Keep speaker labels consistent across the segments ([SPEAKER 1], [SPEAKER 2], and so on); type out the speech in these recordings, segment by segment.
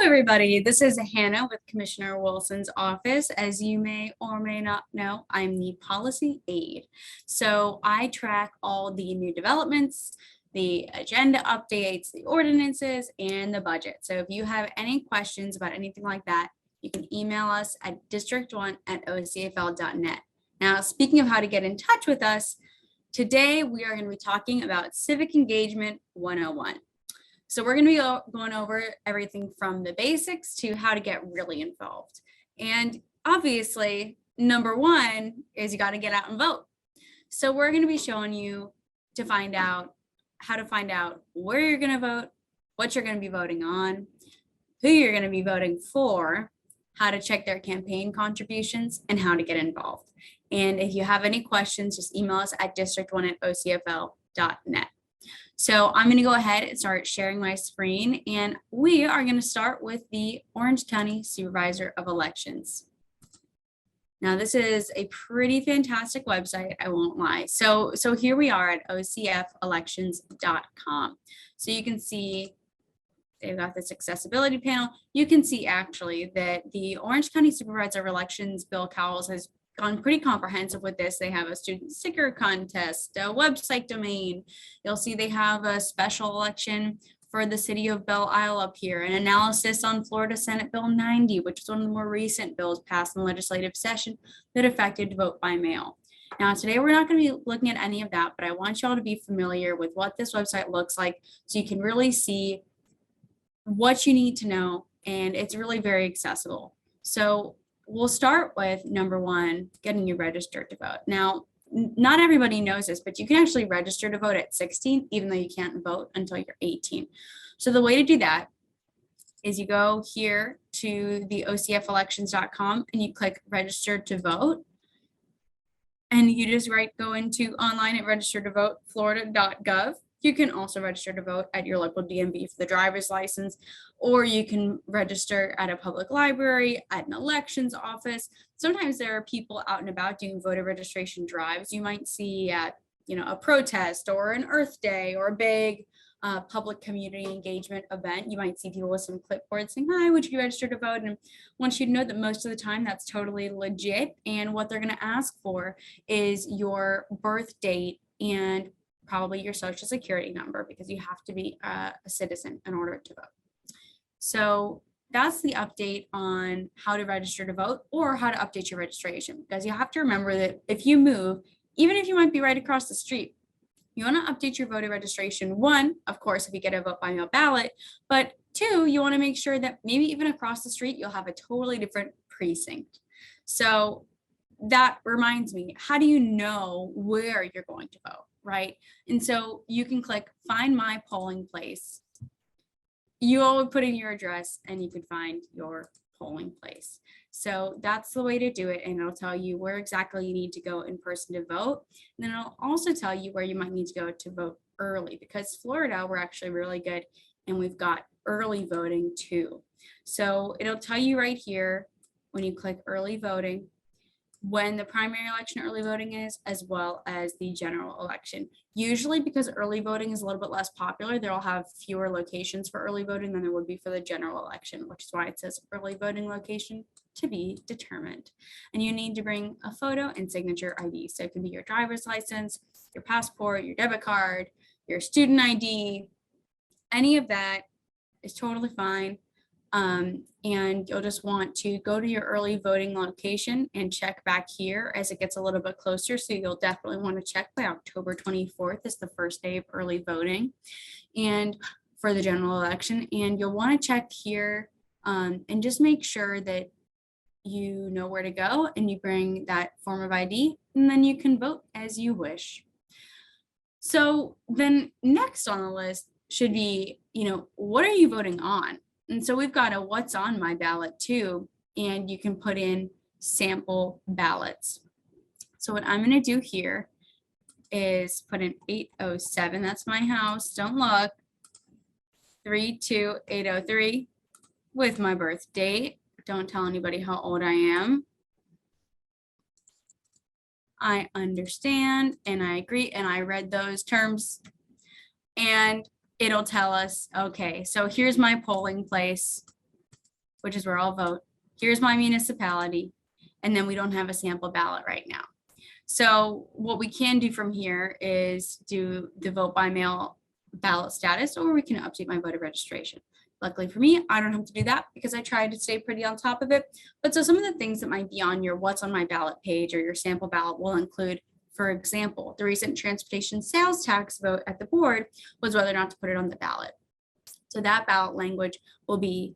[SPEAKER 1] everybody. This is Hannah with Commissioner Wilson's office. As you may or may not know, I'm the policy aide. So I track all the new developments, the agenda updates, the ordinances, and the budget. So if you have any questions about anything like that, you can email us at district1@ocfl.net. Now, speaking of how to get in touch with us, today we are going to be talking about Civic Engagement 101. So we're going to be going over everything from the basics to how to get really involved. And obviously, number one is you got to get out and vote. So we're going to be showing you to find out how to find out where you're going to vote, what you're going to be voting on, who you're going to be voting for, how to check their campaign contributions, and how to get involved. And if you have any questions, just email us at district1@ocfl.net. So I'm going to go ahead and start sharing my screen, and we are going to start with the Orange County Supervisor of Elections. Now, this is a pretty fantastic website, I won't lie. So here we are at ocfelections.com. So you can see they've got this accessibility panel. You can see actually that the Orange County Supervisor of Elections, Bill Cowles, has gone pretty comprehensive with this. They have a student sticker contest, a website domain. You'll see they have a special election for the city of Belle Isle up here, an analysis on Florida Senate Bill 90, which is one of the more recent bills passed in the legislative session that affected vote by mail. Now, today we're not going to be looking at any of that, but I want y'all to be familiar with what this website looks like so you can really see what you need to know, and it's really very accessible. So we'll start with number one, getting you registered to vote. Now, not everybody knows this, but you can actually register to vote at 16, even though you can't vote until you're 18. So the way to do that is you go here to the ocfelections.com and you click register to vote. And you just go into online at register to vote florida.gov. You can also register to vote at your local DMV for the driver's license, or you can register at a public library, at an elections office. Sometimes there are people out and about doing voter registration drives. You might see at, a protest or an Earth Day or a big public community engagement event. You might see people with some clipboards saying, "Hi, would you register to vote?" And I want you to know that most of the time that's totally legit. And what they're going to ask for is your birth date and probably your social security number, because you have to be a citizen in order to vote. So that's the update on how to register to vote or how to update your registration, because you have to remember that if you move, even if you might be right across the street, you want to update your voter registration. One, of course, if you get a vote by mail ballot, but two, you want to make sure that maybe even across the street, you'll have a totally different precinct. So that reminds me, how do you know where you're going to vote, right? And so you can click find my polling place. You all would put in your address and you could find your polling place. So that's the way to do it. And it'll tell you where exactly you need to go in person to vote. And then it'll also tell you where you might need to go to vote early, because Florida, we're actually really good and we've got early voting too. So it'll tell you right here when you click early voting, when the primary election early voting is, as well as the general election. Usually, because early voting is a little bit less popular, they'll have fewer locations for early voting than there would be for the general election, which is why it says early voting location to be determined. And you need to bring a photo and signature ID. So it can be your driver's license, your passport, your debit card, your student ID, any of that is totally fine. And you'll just want to go to your early voting location and check back here as it gets a little bit closer. So you'll definitely want to check by October 24th is the first day of early voting and for the general election. And you'll want to check here and just make sure that you know where to go and you bring that form of ID, and then you can vote as you wish. So then next on the list should be, what are you voting on? And so we've got a what's on my ballot too, and you can put in sample ballots. So what I'm going to do here is put in 807. That's my house. Don't look. 32803 with my birth date. Don't tell anybody how old I am. I understand and I agree, and I read those terms, and it'll tell us, okay, so here's my polling place. which is where I'll vote. Here's my municipality. And then we don't have a sample ballot right now. So what we can do from here is do the vote by mail ballot status, or we can update my voter registration. Luckily for me, I don't have to do that because I try to stay pretty on top of it. But so some of the things that might be on your what's on my ballot page or your sample ballot will include, for example, the recent transportation sales tax vote at the board was whether or not to put it on the ballot. So that ballot language will be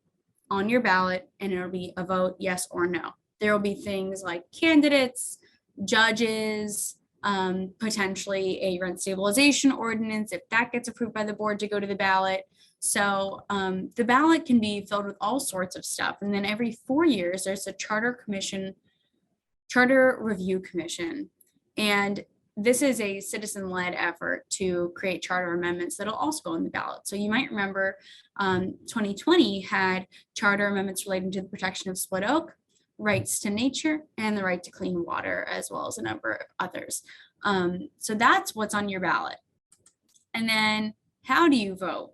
[SPEAKER 1] on your ballot and it'll be a vote yes or no. There will be things like candidates, judges, potentially a rent stabilization ordinance if that gets approved by the board to go to the ballot. So the ballot can be filled with all sorts of stuff. And then every 4 years, there's a charter review commission. And this is a citizen-led effort to create charter amendments that'll also go on the ballot. So you might remember 2020 had charter amendments relating to the protection of split oak, rights to nature, and the right to clean water, as well as a number of others. So that's what's on your ballot. And then how do you vote?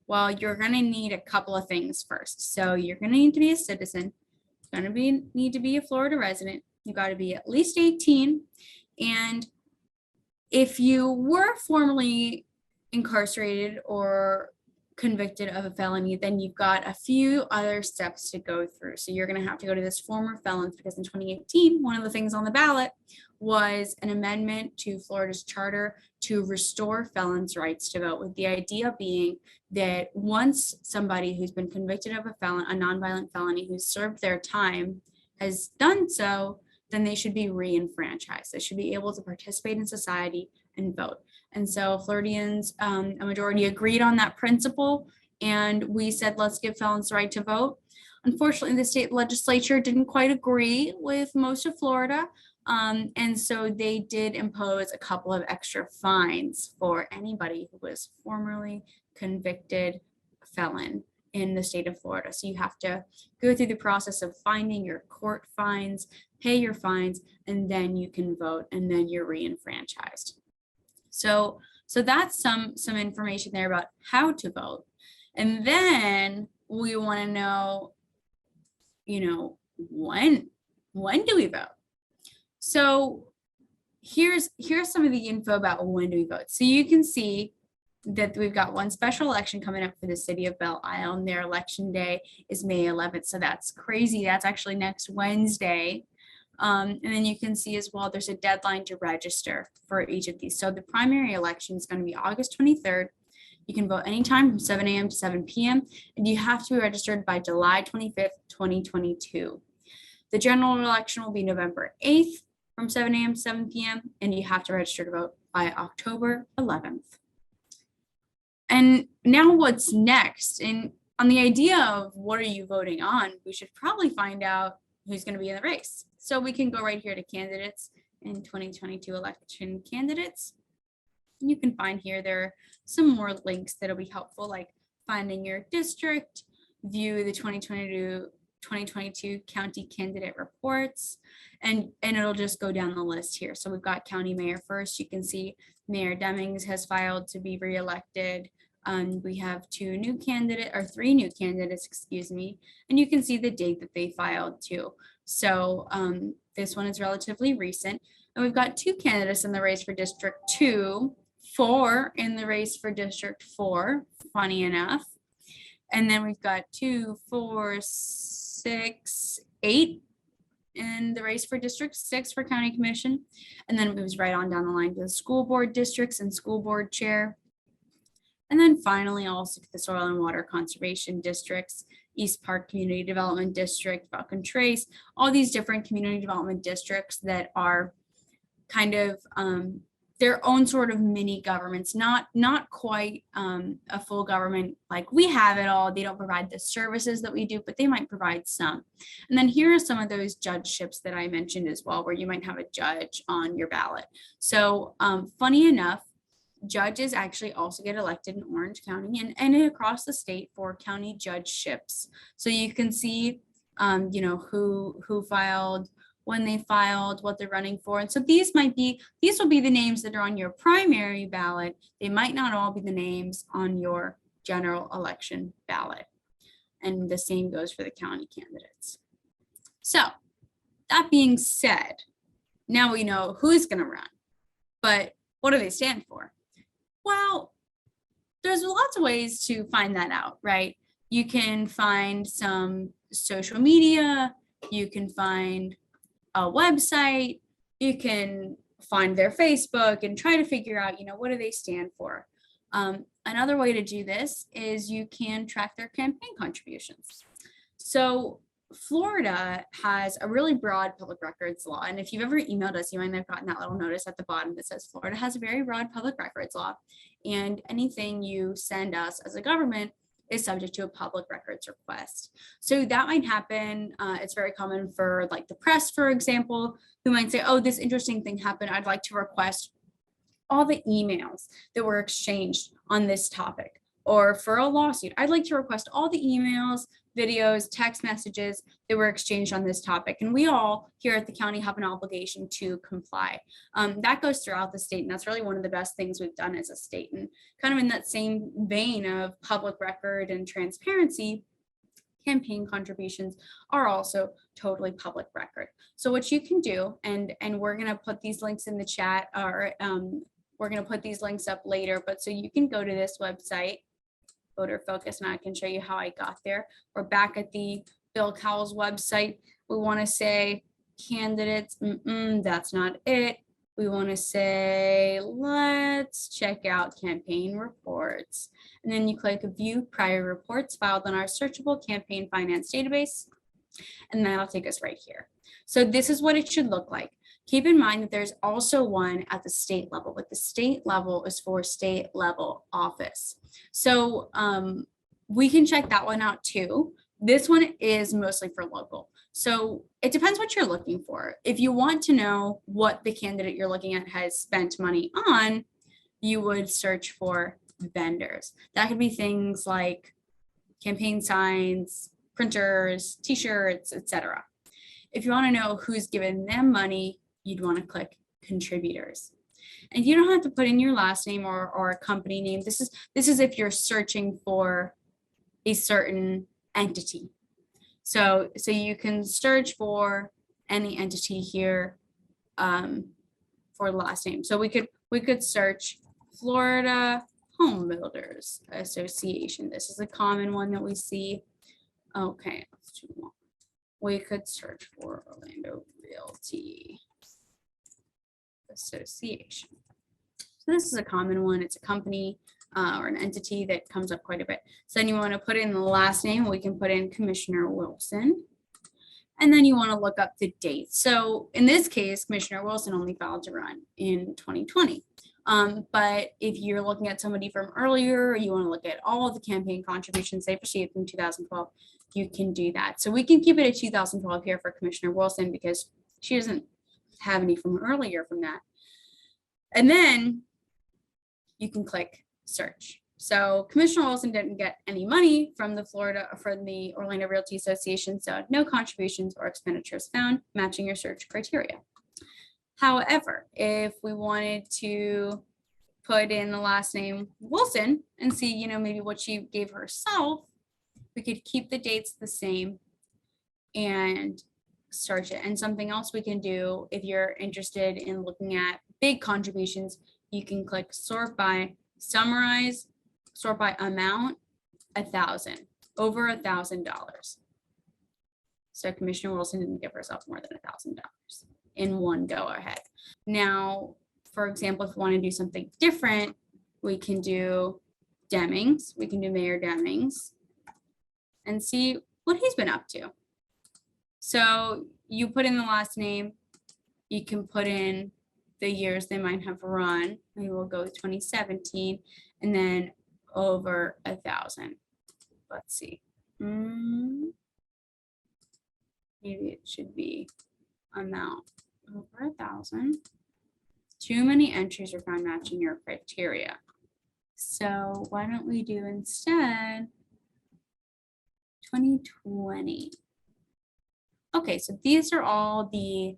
[SPEAKER 1] Well, you're going to need a couple of things first. So you're going to need to be a citizen. You're going to need to be a Florida resident. You got to be at least 18. And if you were formerly incarcerated or convicted of a felony, then you've got a few other steps to go through. So you're going to have to go to this former felons, because in 2018, one of the things on the ballot was an amendment to Florida's charter to restore felons' rights to vote, with the idea being that once somebody who's been convicted of a nonviolent felony, who's served their time, has done so, then they should be re-enfranchised. They should be able to participate in society and vote. And so Floridians, a majority agreed on that principle, and we said, let's give felons the right to vote. Unfortunately, the state legislature didn't quite agree with most of Florida, and so they did impose a couple of extra fines for anybody who was formerly convicted felon in the state of Florida. So you have to go through the process of finding your court fines, pay your fines, and then you can vote, and then you're re-enfranchised. So that's some information there about how to vote. And then we want to know, when do we vote? So here's some of the info about when do we vote. So you can see that we've got one special election coming up for the city of Belle Isle, and their election day is May 11th. So that's crazy. That's actually next Wednesday. And then you can see as well, there's a deadline to register for each of these. So the primary election is going to be August 23rd. You can vote anytime from 7 a.m. to 7 p.m. and you have to be registered by July 25th, 2022. The general election will be November 8th from 7 a.m. to 7 p.m. and you have to register to vote by October 11th. And now what's next? And on the idea of what are you voting on, we should probably find out who's going to be in the race. So we can go right here to candidates in 2022 election candidates. You can find here, there are some more links that'll be helpful, like finding your district, view the 2022 county candidate reports, and it'll just go down the list here. So we've got county mayor first. You can see Mayor Demings has filed to be reelected. We have three new candidates, excuse me, and you can see the date that they filed too. So this one is relatively recent. And we've got 2 candidates in the race for District 2, 4 in the race for District 4, funny enough. And then we've got 2, 4, 6, 8 in the race for District 6 for County Commission. And then it moves right on down the line to the school board districts and school board chair. And then finally, also the soil and water conservation districts, East Park Community Development District, Falcon Trace, all these different community development districts that are kind of their own sort of mini governments, not quite a full government like we have it all. They don't provide the services that we do, but they might provide some. And then here are some of those judgeships that I mentioned as well, where you might have a judge on your ballot. So funny enough, judges actually also get elected in Orange County and across the state for county judgeships. So you can see, who filed, when they filed, what they're running for. And so these will be the names that are on your primary ballot. They might not all be the names on your general election ballot. and the same goes for the county candidates. So that being said, now we know who's going to run, but what do they stand for? Well, there's lots of ways to find that out, right? You can find some social media, you can find a website, you can find their Facebook and try to figure out, what do they stand for? Another way to do this is you can track their campaign contributions. So Florida has a really broad public records law. And if you've ever emailed us, you might have gotten that little notice at the bottom that says Florida has a very broad public records law. And anything you send us as a government is subject to a public records request. So that might happen. It's very common for like the press, for example, who might say, oh, this interesting thing happened. I'd like to request all the emails that were exchanged on this topic. Or for a lawsuit, I'd like to request all the emails, videos, text messages that were exchanged on this topic. And we all here at the county have an obligation to comply. That goes throughout the state. And that's really one of the best things we've done as a state. And kind of in that same vein of public record and transparency, campaign contributions are also totally public record. So what you can do, and we're going to put these links in the chat, or we're going to put these links up later, but so you can go to this website, Voter Focus, and I can show you how I got there. We're back at the Bill Cowles website. We want to say candidates, that's not it. We want to say, let's check out campaign reports. And then you click view prior reports filed on our searchable campaign finance database. And that'll take us right here. So this is what it should look like. Keep in mind that there's also one at the state level, but the state level is for state level office. So we can check that one out too. This one is mostly for local. So it depends what you're looking for. If you want to know what the candidate you're looking at has spent money on, you would search for vendors. That could be things like campaign signs, printers, t-shirts, etc. If you want to know who's given them money, you'd want to click contributors. And you don't have to put in your last name or a company name. This is if you're searching for a certain entity. So you can search for any entity here for last name. So we could search Florida Home Builders Association. This is a common one that we see. Okay, let's do one. We could search for Orlando Realty Association. So this is a common one. It's a company or an entity that comes up quite a bit. So then you want to put in the last name. We can put in Commissioner Wilson. And then you want to look up the date. So in this case, Commissioner Wilson only filed to run in 2020. But if you're looking at somebody from earlier, or you want to look at all of the campaign contributions they've received in 2012, you can do that. So we can keep it at 2012 here for Commissioner Wilson because she doesn't have any from earlier from that. And then you can click search. So Commissioner Wilson didn't get any money from the Orlando Realty Association, so no contributions or expenditures found matching your search criteria. However, if we wanted to put in the last name Wilson and see, maybe what she gave herself, we could keep the dates the same and search it. And something else we can do if you're interested in looking at big contributions, you can click sort by summarize, sort by amount, 1,000, over $1,000. So Commissioner Wilson didn't give herself more than $1,000 in one go ahead. Now, for example, if we want to do something different, we can do Demings. We can do Mayor Demings and see what he's been up to. So you put in the last name, you can put in the years they might have run. Maybe we'll go with 2017 and then over 1,000. Let's see. Maybe it should be amount over 1,000. Too many entries are found matching your criteria. So why don't we do instead 2020? Okay, so these are all the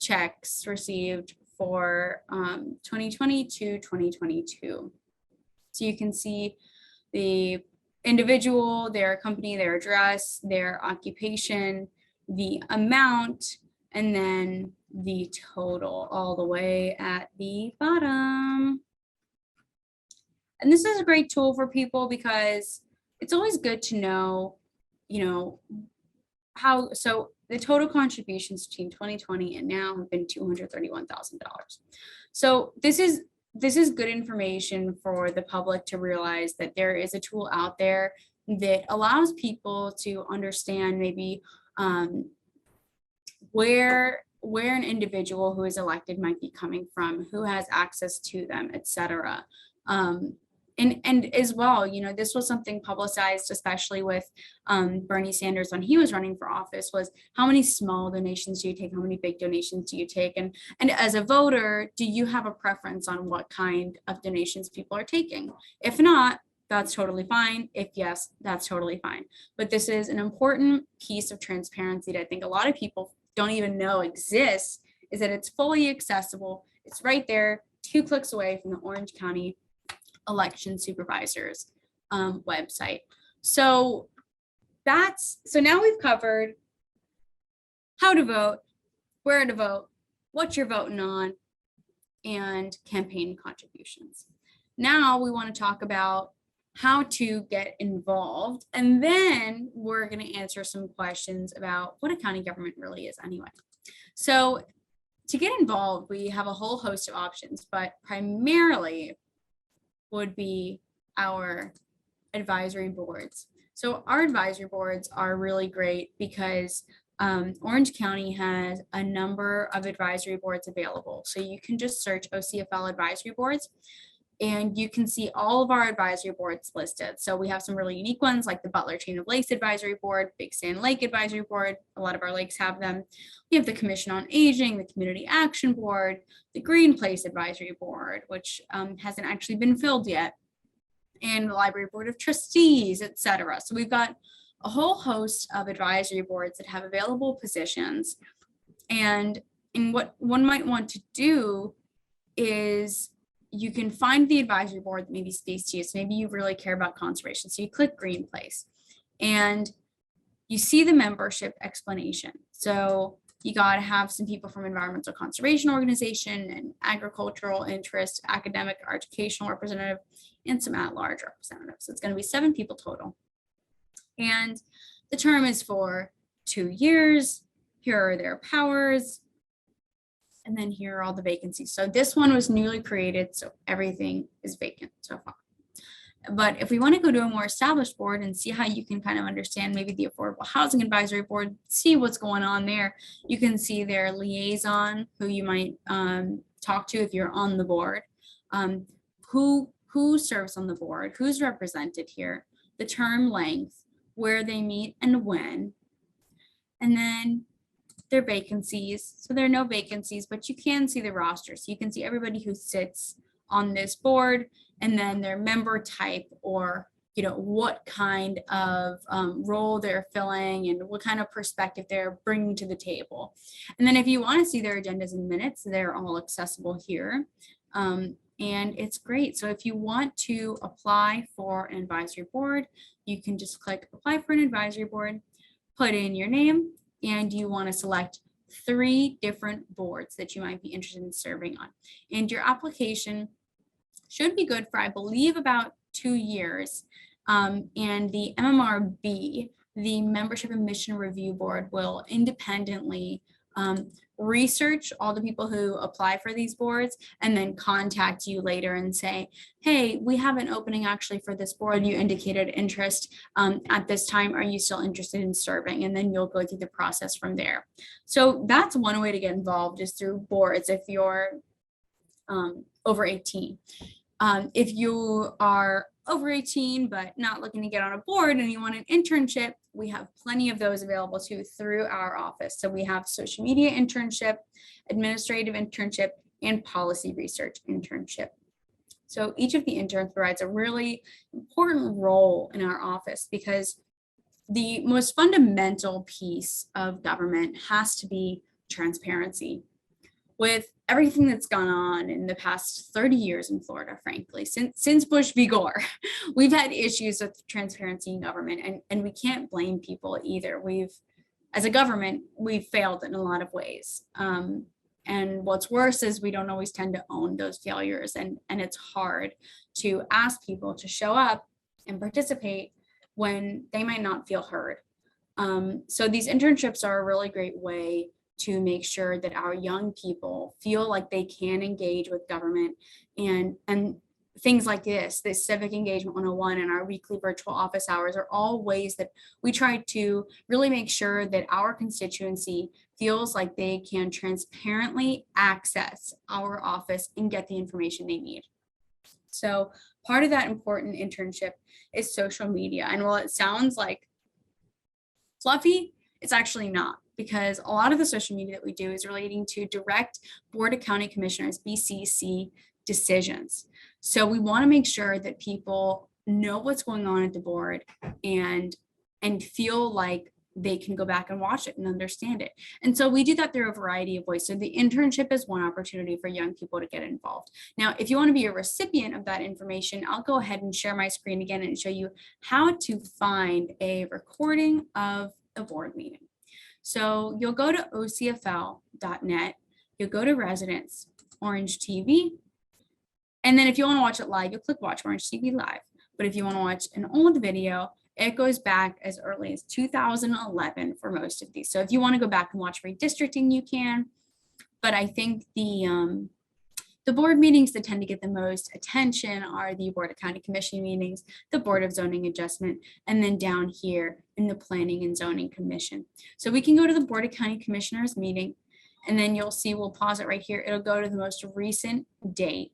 [SPEAKER 1] checks received for 2020 to 2022. So you can see the individual, their company, their address, their occupation, the amount, and then the total all the way at the bottom. And this is a great tool for people because it's always good to know, so the total contributions between 2020 and now have been $231,000. So this is good information for the public to realize that there is a tool out there that allows people to understand maybe where an individual who is elected might be coming from, who has access to them, etc. And as well, this was something publicized, especially with Bernie Sanders when he was running for office, was how many small donations do you take? How many big donations do you take? And as a voter, do you have a preference on what kind of donations people are taking? If not, that's totally fine. If yes, that's totally fine. But this is an important piece of transparency that I think a lot of people don't even know exists, is that it's fully accessible. It's right there, 2 clicks away from the Orange County election supervisors website. So now we've covered how to vote, where to vote, what you're voting on, and campaign contributions. Now we want to talk about how to get involved, and then we're going to answer some questions about what a county government really is anyway. So to get involved, we have a whole host of options, but primarily would be our advisory boards. So our advisory boards are really great because Orange County has a number of advisory boards available. So you can just search OCFL advisory boards and you can see all of our advisory boards listed. So we have some really unique ones like the Butler Chain of Lakes Advisory Board, Big Sand Lake Advisory Board. A lot of our lakes have them. We have the Commission on Aging, the Community Action Board, the Green Place Advisory Board, which hasn't actually been filled yet, and the Library Board of Trustees, etc. So we've got a whole host of advisory boards that have available positions. And what one might want to do is you can find the advisory board that maybe speaks to you. So maybe you really care about conservation. So you click Green Place and you see the membership explanation. So you got to have some people from environmental conservation organization and agricultural interest, academic or educational representative, and some at-large representatives. So it's going to be 7 people total. And the term is for 2 years. Here are their powers. And then here are all the vacancies. So this one was newly created, so everything is vacant so far. But if we want to go to a more established board and see how you can kind of understand maybe the Affordable Housing Advisory Board, see what's going on there, you can see their liaison, who you might talk to if you're on the board, who serves on the board, who's represented here, the term length, where they meet and when, and then their vacancies. So there are no vacancies, but you can see the roster. So you can see everybody who sits on this board and then their member type, or what kind of role they're filling and what kind of perspective they're bringing to the table. And then if you want to see their agendas and minutes, they're all accessible here. And it's great. So if you want to apply for an advisory board, you can just click apply for an advisory board, put in your name, and you want to select 3 different boards that you might be interested in serving on. And your application should be good for, I believe, about 2 years. And the MMRB, the Membership and Mission Review Board, will independently research all the people who apply for these boards and then contact you later and say, hey, we have an opening actually for this board. You indicated interest at this time. Are you still interested in serving? And then you'll go through the process from there. So that's one way to get involved, is through boards if you're over 18. If you are over 18 but not looking to get on a board and you want an internship, we have plenty of those available too through our office. So we have social media internship, administrative internship, and policy research internship. So each of the interns provides a really important role in our office, because the most fundamental piece of government has to be transparency. with everything that's gone on in the past 30 years in Florida, frankly, since Bush v. Gore, we've had issues with transparency in government, and we can't blame people either. As a government, we've failed in a lot of ways. And what's worse is we don't always tend to own those failures, and it's hard to ask people to show up and participate when they might not feel heard. So these internships are a really great way to make sure that our young people feel like they can engage with government, and things like this Civic Engagement 101 and our weekly virtual office hours are all ways that we try to really make sure that our constituency feels like they can transparently access our office and get the information they need. So part of that important internship is social media. And while it sounds like fluffy, it's actually not, because a lot of the social media that we do is relating to direct Board of County Commissioners, BCC, decisions. So we want to make sure that people know what's going on at the board and feel like they can go back and watch it and understand it. And so we do that through a variety of ways. So the internship is one opportunity for young people to get involved. Now, if you want to be a recipient of that information, I'll go ahead and share my screen again and show you how to find a recording of a board meeting. So you'll go to ocfl.net, you'll go to Residents, Orange TV, and then if you want to watch it live, you'll click Watch Orange TV Live. But if you want to watch an old video, it goes back as early as 2011 for most of these. So if you want to go back and watch redistricting, you can. But I think the board meetings that tend to get the most attention are the Board of County Commission meetings, the Board of Zoning Adjustment, and then down here in the Planning and Zoning Commission. So we can go to the Board of County Commissioners meeting, and then you'll see, we'll pause it right here. It'll go to the most recent date,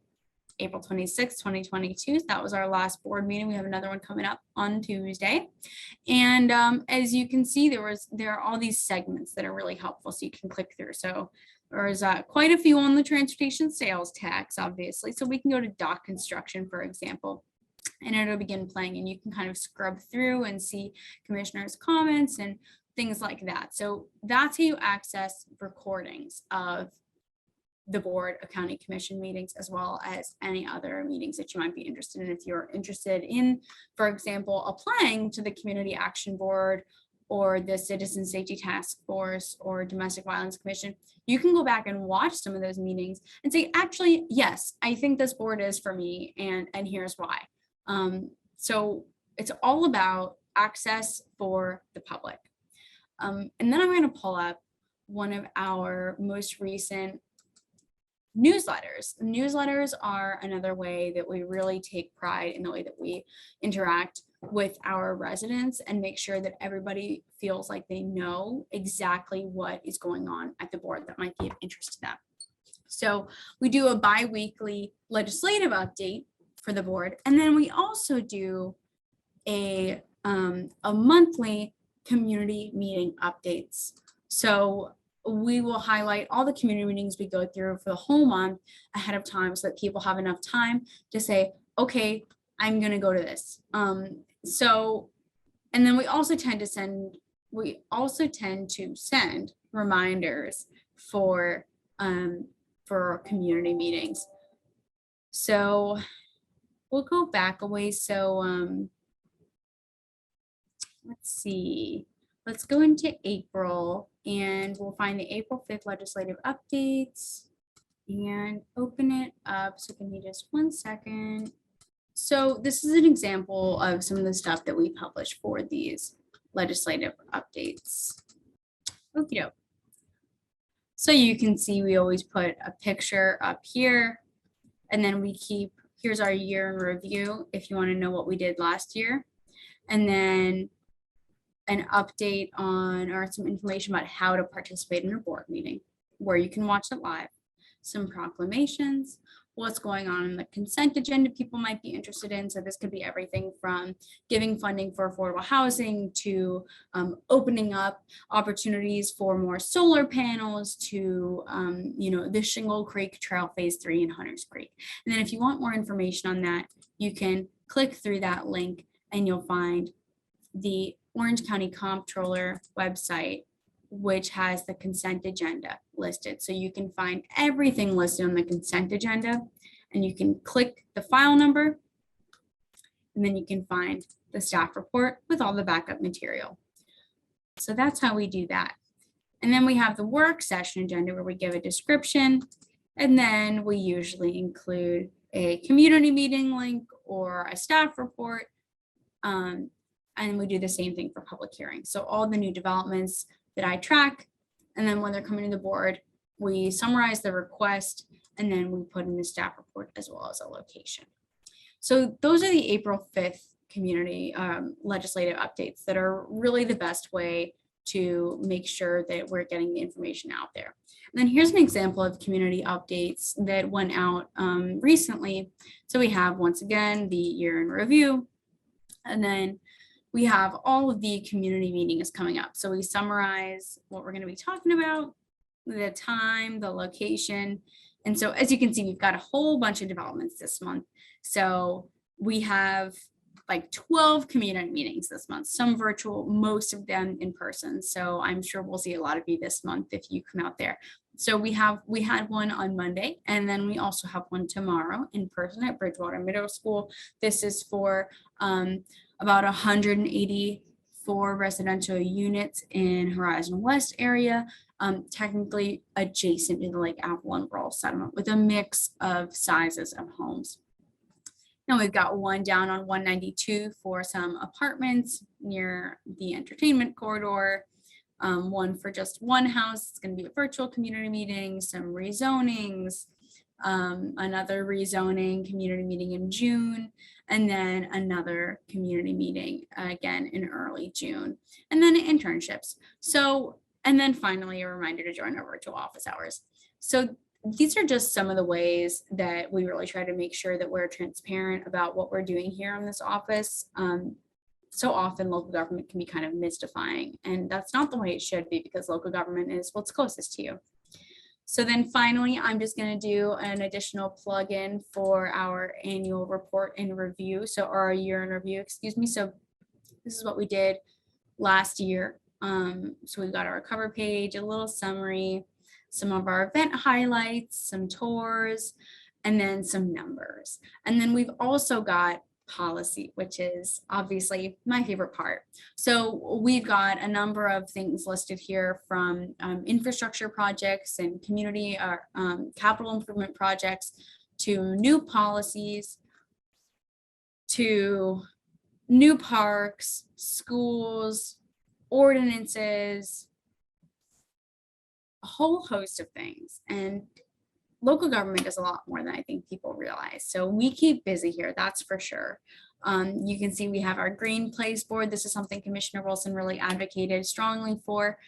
[SPEAKER 1] April 26, 2022. That was our last board meeting. We have another one coming up on Tuesday. And as you can see, there are all these segments that are really helpful, so you can click through. So there's quite a few on the transportation sales tax, obviously. So we can go to dock construction, for example, and it'll begin playing, and you can kind of scrub through and see commissioners' comments and things like that. So that's how you access recordings of the Board of County Commission meetings, as well as any other meetings that you might be interested in. If you're interested in, for example, applying to the Community Action Board or the Citizen Safety Task Force or Domestic Violence Commission, you can go back and watch some of those meetings and say, actually, yes, I think this board is for me, and here's why. So it's all about access for the public. And then I'm going to pull up one of our most recent newsletters. Newsletters are another way that we really take pride in the way that we interact with our residents and make sure that everybody feels like they know exactly what is going on at the board that might be of interest to them. So we do a bi-weekly legislative update for the board, and then we also do a monthly community meeting updates. So we will highlight all the community meetings we go through for the whole month ahead of time so that people have enough time to say, okay, I'm going to go to this. And then we also tend to send reminders for community meetings. So we'll go back a ways. So let's see. Let's go into April, and we'll find the April 5th legislative updates and open it up. So give me just 1 second. So this is an example of some of the stuff that we publish for these legislative updates. Okie doke. So you can see we always put a picture up here, and then here's our year in review if you want to know what we did last year. And then an update on, or some information about how to participate in a board meeting, where you can watch it live, some proclamations, what's going on in the consent agenda people might be interested in. So this could be everything from giving funding for affordable housing to opening up opportunities for more solar panels to, the Shingle Creek Trail Phase 3 in Hunters Creek. And then if you want more information on that, you can click through that link and you'll find the Orange County Comptroller website which has the consent agenda listed. So you can find everything listed on the consent agenda, and you can click the file number, and then you can find the staff report with all the backup material. So that's how we do that. And then we have the work session agenda where we give a description, and then we usually include a community meeting link or a staff report. And we do the same thing for public hearings. So all the new developments that I track, and then when they're coming to the board, we summarize the request, and then we put in the staff report as well as a location. So those are the April 5th community legislative updates that are really the best way to make sure that we're getting the information out there. And then here's an example of community updates that went out recently. So we have, once again, the year in review, and then we have all of the community meetings coming up. So we summarize what we're going to be talking about, the time, the location. And so as you can see, we've got a whole bunch of developments this month. So we have like 12 community meetings this month, some virtual, most of them in person. So I'm sure we'll see a lot of you this month if you come out there. So we had one on Monday, and then we also have one tomorrow in person at Bridgewater Middle School. This is for about 184 residential units in Horizon West area, technically adjacent to the Lake Avalon Rural Settlement with a mix of sizes of homes. Now we've got one down on 192 for some apartments near the entertainment corridor, one for just one house. It's going to be a virtual community meeting, some rezonings, another rezoning community meeting in June, and then another community meeting again in early June, and then internships. So, and then finally a reminder to join our virtual office hours. So these are just some of the ways that we really try to make sure that we're transparent about what we're doing here in this office. So often local government can be kind of mystifying, and that's not the way it should be, because local government is what's closest to you. So then finally, I'm just going to do an additional plug-in for our annual report and review. So our year in review, excuse me. So this is what we did last year. So we've got our cover page, a little summary, some of our event highlights, some tours, and then some numbers. And then we've also got policy, which is obviously my favorite part. So we've got a number of things listed here, from infrastructure projects and community capital improvement projects to new policies, to new parks, schools, ordinances, a whole host of things. And local government does a lot more than I think people realize. So we keep busy here, that's for sure. You can see we have our Green Place Board. This is something Commissioner Wilson really advocated strongly for.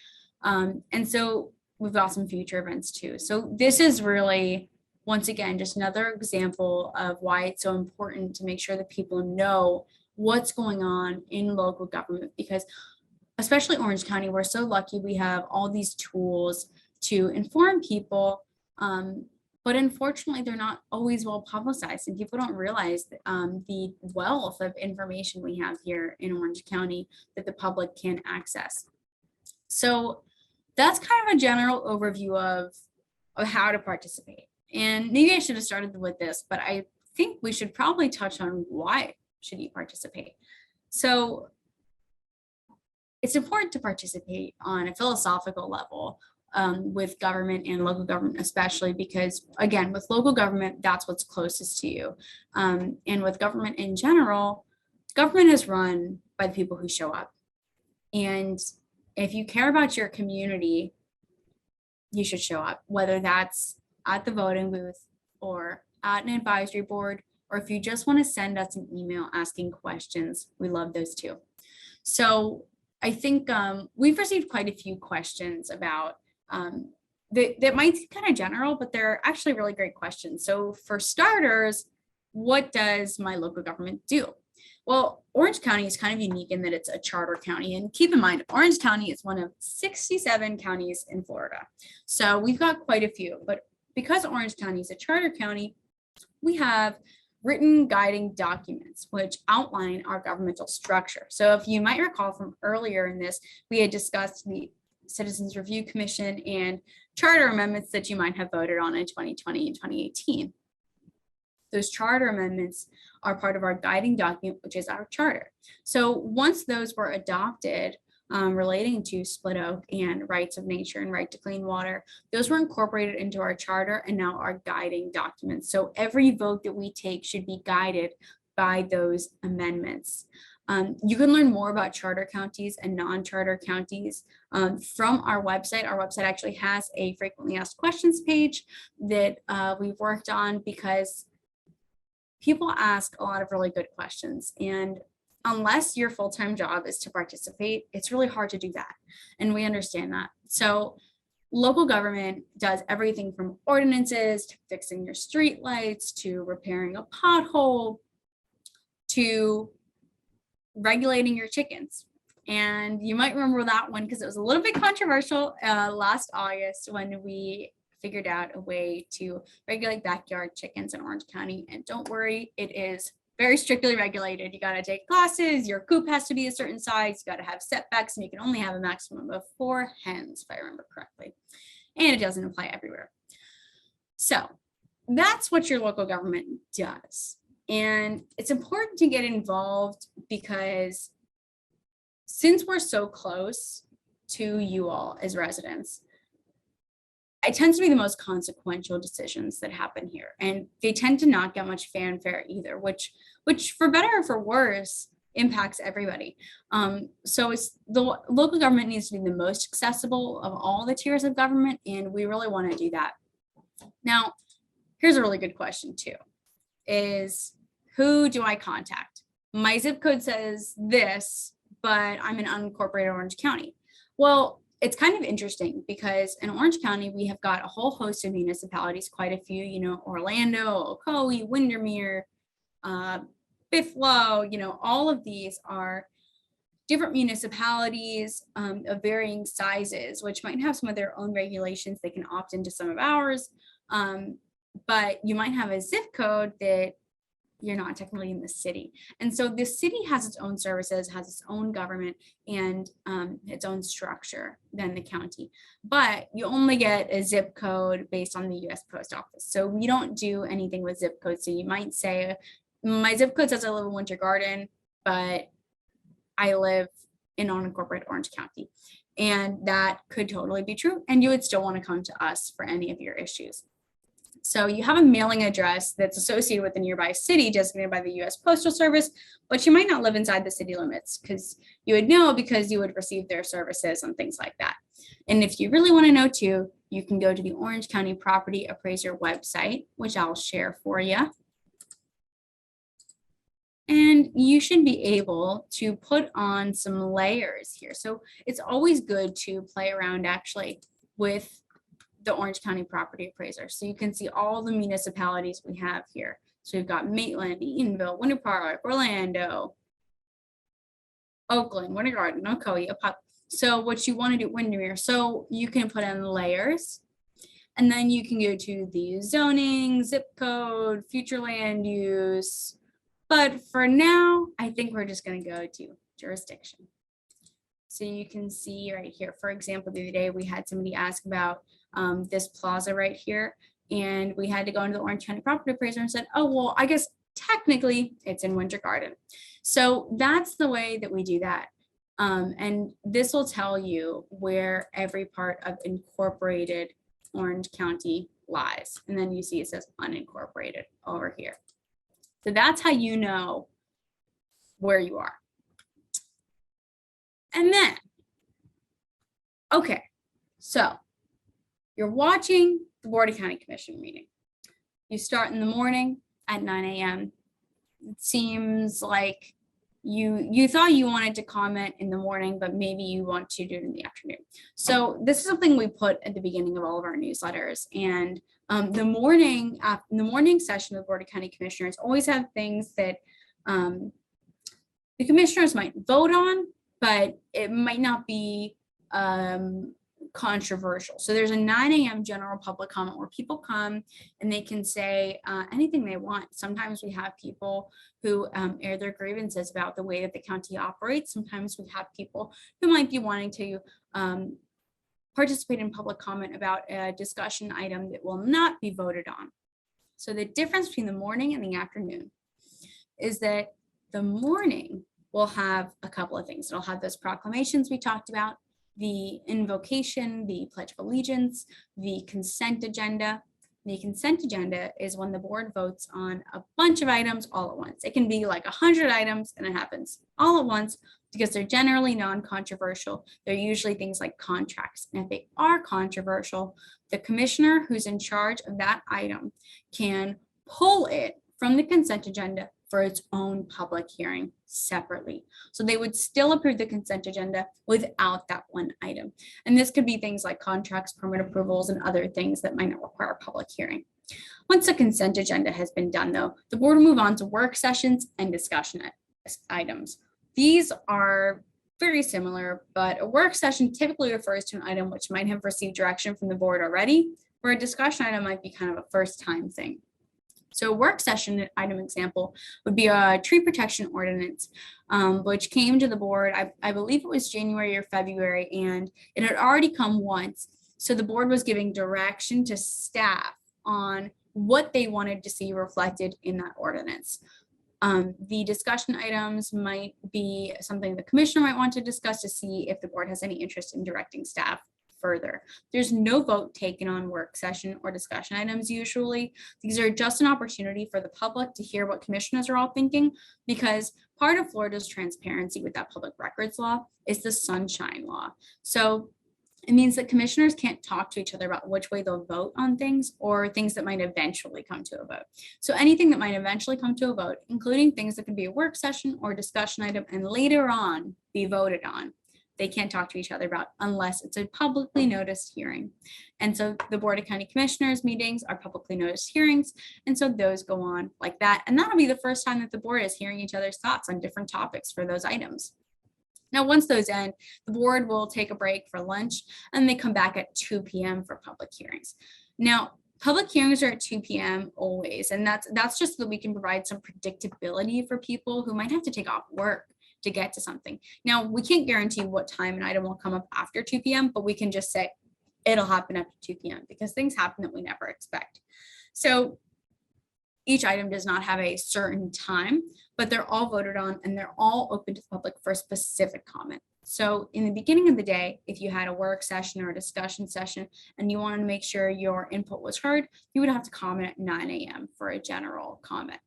[SPEAKER 1] And so we've got some future events too. So this is really, once again, just another example of why it's so important to make sure that people know what's going on in local government, because especially Orange County, we're so lucky we have all these tools to inform people. But unfortunately, they're not always well publicized, and people don't realize the wealth of information we have here in Orange County that the public can access. So that's kind of a general overview of how to participate. And maybe I should have started with this, but I think we should probably touch on why should you participate. So it's important to participate on a philosophical level with government and local government, especially because, again, with local government, that's what's closest to you. And with government in general, government is run by the people who show up. And if you care about your community, you should show up, whether that's at the voting booth or at an advisory board, or if you just want to send us an email asking questions, we love those too. So I think we've received quite a few questions about that might seem kind of general, but they're actually really great questions. So for starters, what does my local government do? Well, Orange County is kind of unique in that it's a charter county. And keep in mind, Orange County is one of 67 counties in Florida. So we've got quite a few, but because Orange County is a charter county, we have written guiding documents which outline our governmental structure. So if you might recall from earlier in this, we had discussed the Citizens Review Commission, and charter amendments that you might have voted on in 2020 and 2018. Those charter amendments are part of our guiding document, which is our charter. So once those were adopted, relating to split oak and rights of nature and right to clean water, those were incorporated into our charter and now our guiding documents. So every vote that we take should be guided by those amendments. You can learn more about charter counties and non-charter counties from our website. Our website actually has a frequently asked questions page that we've worked on because people ask a lot of really good questions, and unless your full-time job is to participate, it's really hard to do that. And we understand that. So local government does everything from ordinances to fixing your street lights to repairing a pothole to regulating your chickens. And you might remember that one because it was a little bit controversial last August when we figured out a way to regulate backyard chickens in Orange County. And don't worry, it is very strictly regulated. You got to take classes, your coop has to be a certain size, you got to have setbacks, and you can only have a maximum of 4 hens, if I remember correctly. And it doesn't apply everywhere. So that's what your local government does. And it's important to get involved because since we're so close to you all as residents, it tends to be the most consequential decisions that happen here. And they tend to not get much fanfare either, which for better or for worse impacts everybody. So it's the local government needs to be the most accessible of all the tiers of government, and we really want to do that. Now, here's a really good question too, is who do I contact? My zip code says this, but I'm in unincorporated Orange County. Well, it's kind of interesting because in Orange County, we have got a whole host of municipalities, quite a few, Orlando, Ocoee, Windermere, Buffalo, all of these are different municipalities of varying sizes, which might have some of their own regulations. They can opt into some of ours, but you might have a zip code that you're not technically in the city. And so the city has its own services, has its own government and its own structure than the county. But you only get a zip code based on the US Post Office. So we don't do anything with zip codes. So you might say, my zip code says I live in Winter Garden, but I live in unincorporated Orange County. And that could totally be true. And you would still want to come to us for any of your issues. So you have a mailing address that's associated with a nearby city designated by the US Postal Service, but you might not live inside the city limits because you would know because you would receive their services and things like that. And if you really want to know too, you can go to the Orange County Property Appraiser website, which I'll share for you. And you should be able to put on some layers here. So it's always good to play around actually with the Orange County Property Appraiser. So you can see all the municipalities we have here. So we've got Maitland, Eatonville, Winter Park, Orlando, Oakland, Winter Garden, Ocoee. So what you want to do, Windermere. So you can put in layers, and then you can go to the zoning, zip code, future land use. But for now, I think we're just going to go to jurisdiction. So you can see right here, for example, the other day we had somebody ask about this plaza right here, and we had to go into the Orange County Property Appraiser and said, oh, well, I guess technically it's in Winter Garden. So that's the way that we do that. And this will tell you where every part of incorporated Orange County lies. And then you see it says unincorporated over here. So that's how you know where you are. And then, okay, so you're watching the Board of County Commission meeting. You start in the morning at 9 a.m. It seems like you thought you wanted to comment in the morning, but maybe you want to do it in the afternoon. So this is something we put at the beginning of all of our newsletters. And the morning session of the Board of County Commissioners always have things that the commissioners might vote on, but it might not be controversial. So there's a 9 a.m. general public comment where people come and they can say anything they want. Sometimes we have people who air their grievances about the way that the county operates. Sometimes we have people who might be wanting to participate in public comment about a discussion item that will not be voted on. So the difference between the morning and the afternoon is that the morning will have a couple of things. It'll have those proclamations we talked about, the invocation, the Pledge of Allegiance, the consent agenda. The consent agenda is when the board votes on a bunch of items all at once. It can be like 100 items and it happens all at once because they're generally non-controversial. They're usually things like contracts. And if they are controversial, the commissioner who's in charge of that item can pull it from the consent agenda for its own public hearing separately. So they would still approve the consent agenda without that one item. And this could be things like contracts, permit approvals, and other things that might not require a public hearing. Once the consent agenda has been done, though, the board will move on to work sessions and discussion items. These are very similar, but a work session typically refers to an item which might have received direction from the board already, where a discussion item might be kind of a first time thing. So a work session item example would be a tree protection ordinance, which came to the board, I believe it was January or February, and it had already come once. So the board was giving direction to staff on what they wanted to see reflected in that ordinance. The discussion items might be something the commissioner might want to discuss to see if the board has any interest in directing staff further. There's no vote taken on work session or discussion items usually. These are just an opportunity for the public to hear what commissioners are all thinking, because part of Florida's transparency with that public records law is the sunshine law. So it means that commissioners can't talk to each other about which way they'll vote on things or things that might eventually come to a vote. So anything that might eventually come to a vote, including things that could be a work session or discussion item and later on be voted on, they can't talk to each other about unless it's a publicly noticed hearing. And so the Board of County Commissioners meetings are publicly noticed hearings. And so those go on like that. And that'll be the first time that the board is hearing each other's thoughts on different topics for those items. Now, once those end, the board will take a break for lunch and they come back at 2 p.m. for public hearings. Now, public hearings are at 2 p.m. always, and that's just so that we can provide some predictability for people who might have to take off work to get to something. Now, we can't guarantee what time an item will come up after 2 p.m., but we can just say it'll happen after 2 p.m. because things happen that we never expect. So each item does not have a certain time, but they're all voted on and they're all open to the public for a specific comment. So in the beginning of the day, if you had a work session or a discussion session and you wanted to make sure your input was heard, you would have to comment at 9 a.m. for a general comment.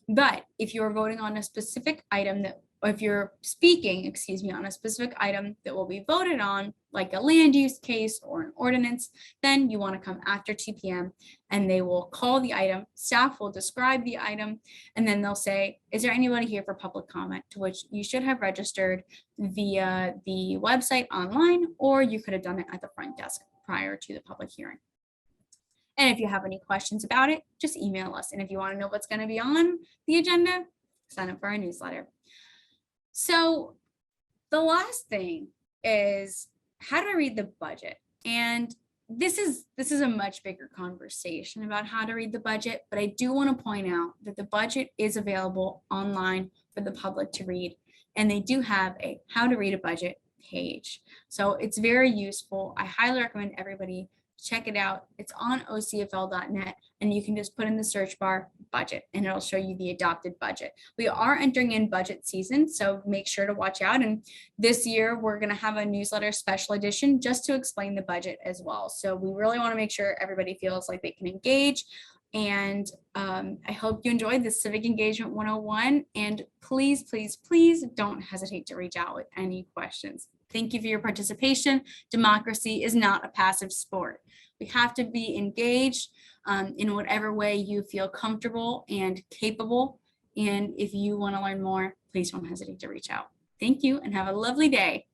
[SPEAKER 1] But if you're voting on a specific item or if you're speaking, on a specific item that will be voted on, like a land use case or an ordinance, then you want to come after 2 p.m. and they will call the item, staff will describe the item, and then they'll say, is there anybody here for public comment? To which you should have registered via the website online, or you could have done it at the front desk prior to the public hearing. And if you have any questions about it, just email us. And if you want to know what's going to be on the agenda, sign up for our newsletter. So the last thing is how to read the budget. And this is a much bigger conversation about how to read the budget, but I do want to point out that the budget is available online for the public to read, and they do have a how to read a budget page. So it's very useful. I highly recommend everybody check it out. It's on ocfl.net, and you can just put in the search bar budget and it'll show you the adopted budget. We are entering in budget season, so make sure to watch out. And this year we're going to have a newsletter special edition just to explain the budget as well. So we really want to make sure everybody feels like they can engage. And I hope you enjoyed this Civic Engagement 101. And please, please, please don't hesitate to reach out with any questions. Thank you for your participation. Democracy is not a passive sport. We have to be engaged in whatever way you feel comfortable and capable. And if you want to learn more, please don't hesitate to reach out. Thank you and have a lovely day.